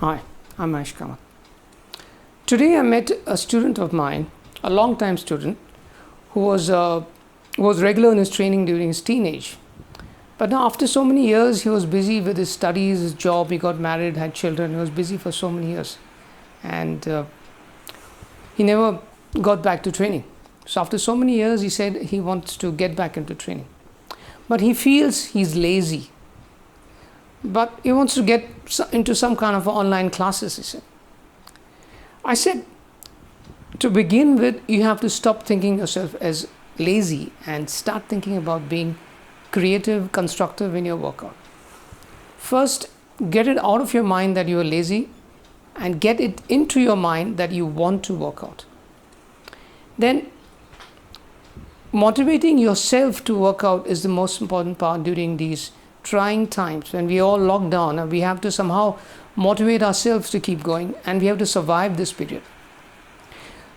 Hi, I'm Ash Kamath. Today I met a student of mine, a long-time student, who was regular in his training during his teenage. But now after so many years, he was busy with his studies, his job, he got married, had children, he was busy for so many years. And he never got back to training. So after so many years, he said he wants to get back into training. But he feels he's lazy. But he wants to get into some kind of online classes, he said. I said, to begin with, you have to stop thinking yourself as lazy and start thinking about being creative, constructive in your workout. First, get it out of your mind that you are lazy and get it into your mind that you want to work out. Then, motivating yourself to work out is the most important part during these trying times when we all locked down and we have to somehow motivate ourselves to keep going and we have to survive this period.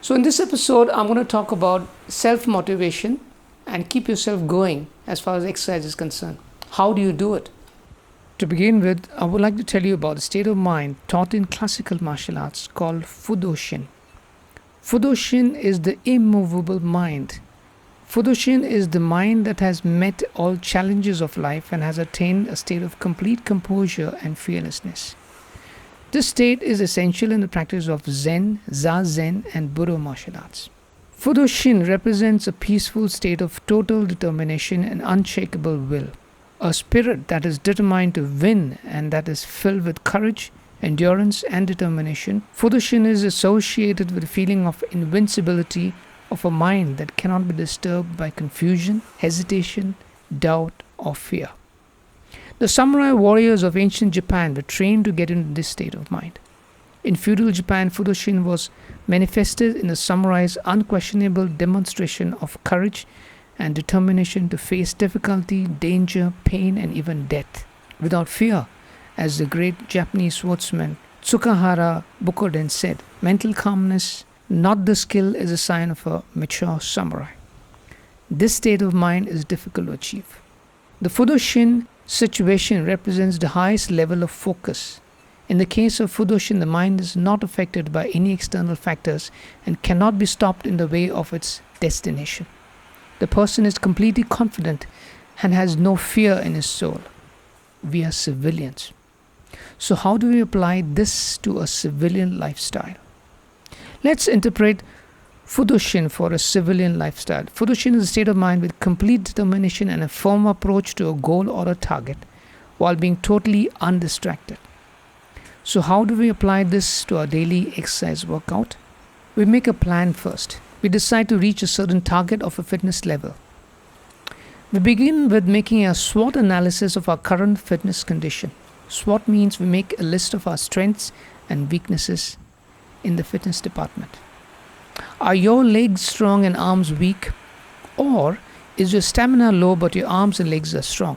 So in this episode, I'm going to talk about self-motivation and keep yourself going as far as exercise is concerned. How do you do it? To begin with, I would like to tell you about the state of mind taught in classical martial arts called Fudoshin. Fudoshin is the immovable mind. Fudoshin is the mind that has met all challenges of life and has attained a state of complete composure and fearlessness. This state is essential in the practice of Zen, Zazen, and Budo martial arts. Fudoshin represents a peaceful state of total determination and unshakable will, a spirit that is determined to win and that is filled with courage, endurance, and determination. Fudoshin is associated with a feeling of invincibility of a mind that cannot be disturbed by confusion, hesitation, doubt, or fear. The samurai warriors of ancient Japan were trained to get into this state of mind. In feudal Japan, Fudoshin was manifested in the samurai's unquestionable demonstration of courage and determination to face difficulty, danger, pain, and even death without fear. As the great Japanese swordsman Tsukahara Bukoden said, mental calmness, not the skill, is a sign of a mature samurai. This state of mind is difficult to achieve. The Fudoshin situation represents the highest level of focus. In the case of Fudoshin, the mind is not affected by any external factors and cannot be stopped in the way of its destination. The person is completely confident and has no fear in his soul. We are civilians. So how do we apply this to a civilian lifestyle? Let's interpret Fudoshin for a civilian lifestyle. Fudoshin is a state of mind with complete determination and a firm approach to a goal or a target while being totally undistracted. So how do we apply this to our daily exercise workout? We make a plan first. We decide to reach a certain target of a fitness level. We begin with making a SWOT analysis of our current fitness condition. SWOT means we make a list of our strengths and weaknesses in the fitness department. Are your legs strong and arms weak? Or is your stamina low but your arms and legs are strong?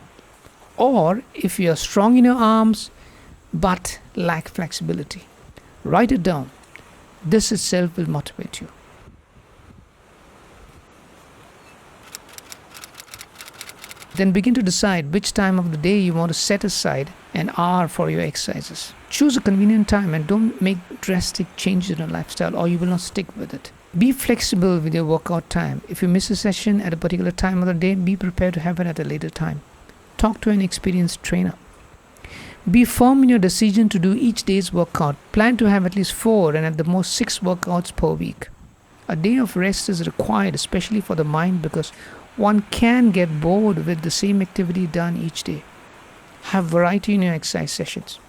Or if you are strong in your arms but lack flexibility? Write it down. This itself will motivate you. Then begin to decide which time of the day you want to set aside an hour for your exercises. Choose a convenient time and don't make drastic changes in your lifestyle or you will not stick with it. Be flexible with your workout time. If you miss a session at a particular time of the day, be prepared to have it at a later time. Talk to an experienced trainer. Be firm in your decision to do each day's workout. Plan to have at least 4 and at the most 6 workouts per week. A day of rest is required, especially for the mind, because one can get bored with the same activity done each day. Have variety in your exercise sessions.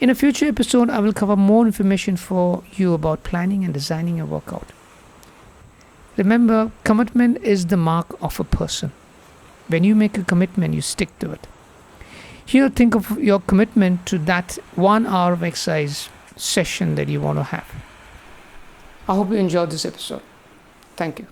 In a future episode, I will cover more information for you about planning and designing a workout. Remember, commitment is the mark of a person. When you make a commitment, you stick to it. Here, think of your commitment to that 1 hour of exercise session that you want to have. I hope you enjoyed this episode. Thank you.